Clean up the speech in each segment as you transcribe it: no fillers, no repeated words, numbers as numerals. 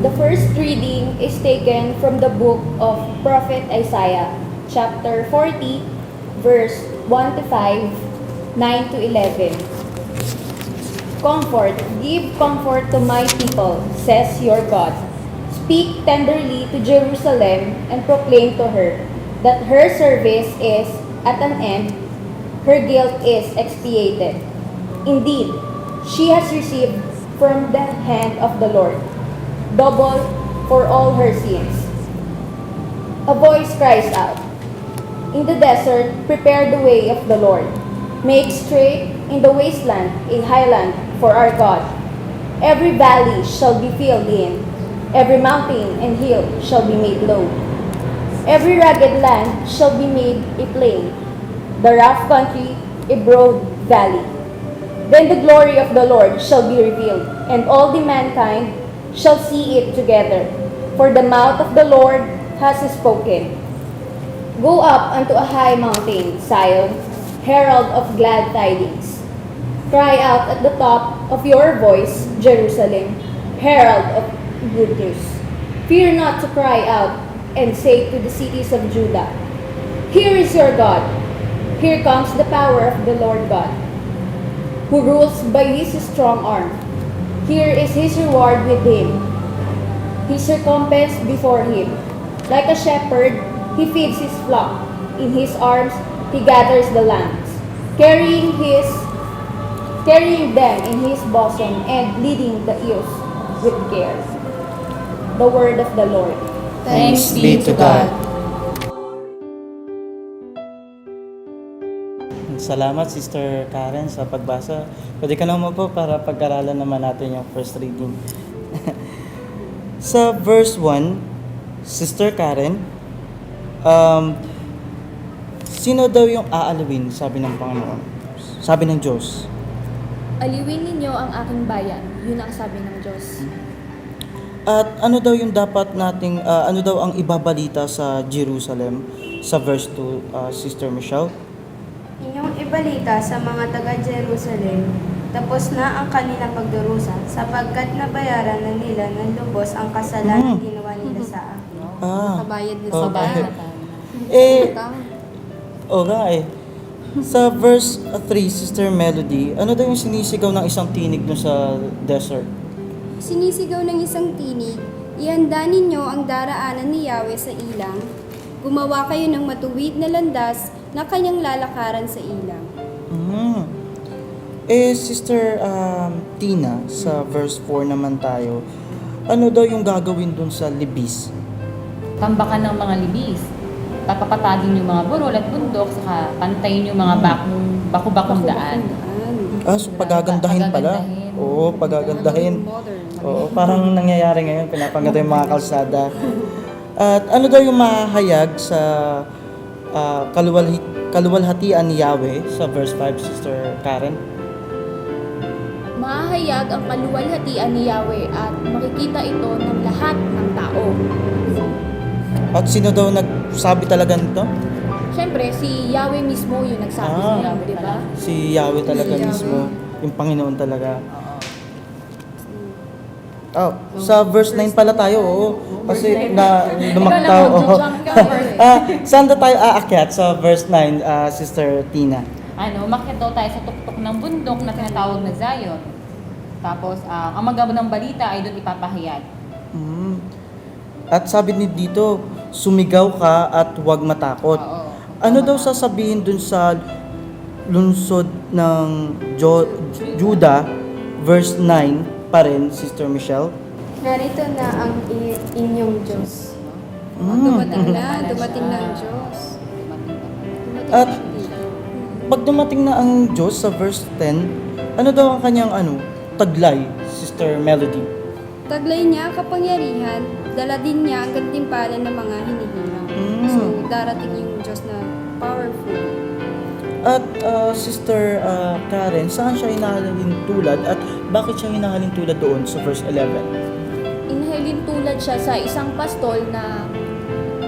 The first reading is taken from the book of Prophet Isaiah, chapter 40, verse 1 to 5, 9 to 11. Comfort, give comfort to my people, says your God. Speak tenderly to Jerusalem and proclaim to her that her service is at an end, her guilt is expiated. Indeed, she has received from the hand of the Lord double for all her sins. A voice cries out, "In the desert, prepare the way of the Lord. Make straight in the wasteland a highland for our God. Every valley shall be filled in, every mountain and hill shall be made low. Every rugged land shall be made a plain, the rough country a broad valley. Then the glory of the Lord shall be revealed, and all the mankind shall see it together, for the mouth of the Lord has spoken. Go up unto a high mountain, Zion, herald of glad tidings. Cry out at the top of your voice, Jerusalem, herald of good news. Fear not to cry out and say to the cities of Judah, Here is your God. Here comes the power of the Lord God, who rules by his strong arm. Here is his reward with him. He circumvents before him. Like a shepherd, he feeds his flock. In his arms, he gathers the lambs, carrying them in his bosom and leading the ewes with care." The word of the Lord. Thanks be to God. Salamat, Sister Karen, sa pagbasa. Pwede ka na umupo para pag-aralan naman natin yung first reading. Sa verse 1, Sister Karen, sino daw yung aalawin, sabi ng Panginoon? Sabi ng Diyos. Aliwin ninyo ang aking bayan, yun ang sabi ng Diyos. At ano daw yung dapat nating, ano daw ang ibabalita sa Jerusalem? Sa verse 2, Sister Michelle. Inyong ibalita sa mga taga-Jerusalem, tapos na ang kanilang pagdurusa, sapagkat nabayaran na nila ng lubos ang kasalanan ginawa nila sa akin. Kabayad nila Oh, sa bakit? bayan. Oo nga eh. Sa verse 3, Sister Melody, ano daw yung sinisigaw ng isang tinig dun sa desert? Sinisigaw ng isang tinig, ihanda ninyo ang daraanan ni Yahweh sa ilang. Gumawa kayo ng matuwid na landas na kanyang lalakaran sa ilang. Sister Tina, sa verse 4 naman tayo, ano daw yung gagawin dun sa libis? Tambakan ng mga libis. Papapatagin yung mga burol at bundok, saka pantayin yung mga baku-bakong daan. So pagagandahin pala. Oo, pagagandahin. Oo, parang nangyayari ngayon, pinapaganda yung mga kalsada. At ano daw yung mahayag sa kaluwalhatian ni Yahweh sa verse 5, Sister Karen? Mahahayag ang kaluwalhatian ni Yahweh at makikita ito ng lahat ng tao. At sino daw nagsabi talaga nito? Siyempre, si Yahweh mismo yung nagsabi sa Yahweh, di ba? Si Yahweh talaga mismo, yung Panginoon talaga. Sa verse 9 pala tayo, oo. Kasi lumaktaw. Saan na tayo aakyat sa verse 9, Sister Tina? Umakyat daw tayo sa tuktok ng bundok na tinatawag na Zion. Tapos, ang magandang balita ay doon ipapahayag. At sabi ni dito, sumigaw ka at huwag matakot. Ano daw sasabihin dun sa lungsod ng Judah, verse 9 pa rin, Sister Michelle? Narito na ang inyong Diyos. Dumating na ang Diyos. At pag dumating na ang Diyos sa verse 10, ano daw ang kanyang taglay, Sister Melody? Taglay niya ang kapangyarihan, dala din niya ang gantimpalan ng mga hinihirang. So, darating yung Diyos na powerful. At Sister Karen, saan siya hinahalin tulad at bakit siya hinahalin tulad doon sa verse 11? Inhalin tulad siya sa isang pastol na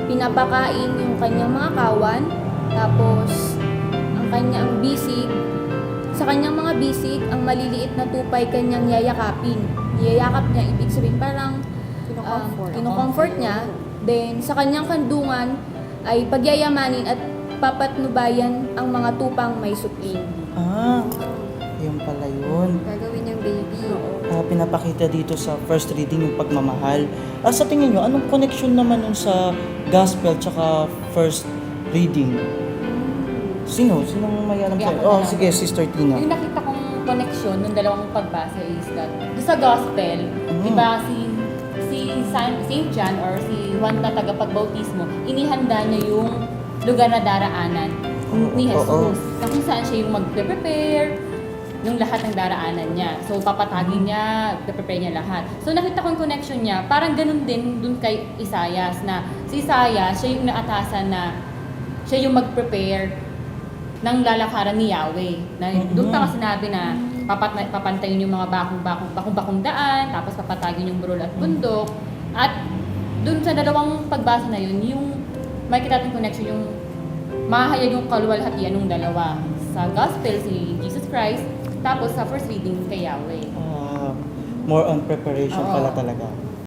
pinapakain yung kanyang mga kawan, tapos ang kanyang bisig, sa kanyang mga bisig, ang maliliit na tupay kanyang yayakapin. Yayakap niya, ibig sabihin parang Kino-comfort niya. Then, sa kanyang kandungan ay pagyayamanin at papatnubayan ang mga tupang may supling. Yun pala yun. Gagawin niyang baby. Pinapakita dito sa first reading yung pagmamahal. Sa tingin nyo, anong connection naman nun sa gospel tsaka first reading? Sinong may alam Sige, sa'yo? ako na lang. Sige, Sister Tina. Yung nakita kong connection ng dalawang pagbasa is that doon sa gospel, di ba si Saint John or si Juan na tagapagbautismo, inihanda niya yung lugar na daraanan ni Jesus. Na kung saan siya yung mag-prepare yung lahat ng daraanan niya. So, papatagin niya, prepare niya lahat. So, nakita ko yung connection niya. Parang ganun din dun kay Isaias na si Isaias, siya yung naatasan na siya yung mag-prepare ng lalakaran ni Yahweh. Na, doon pa nga sinabi na papantayin yung mga bakong daan, tapos papatagin yung burol at bundok. At doon sa dalawang pagbasa na yun, yung makikita natin connection yung mahayag yung kaluwalhatian ng dalawa. Sa gospel, si Jesus Christ, tapos sa first reading kay Yahweh. More on preparation Oo. pala talaga.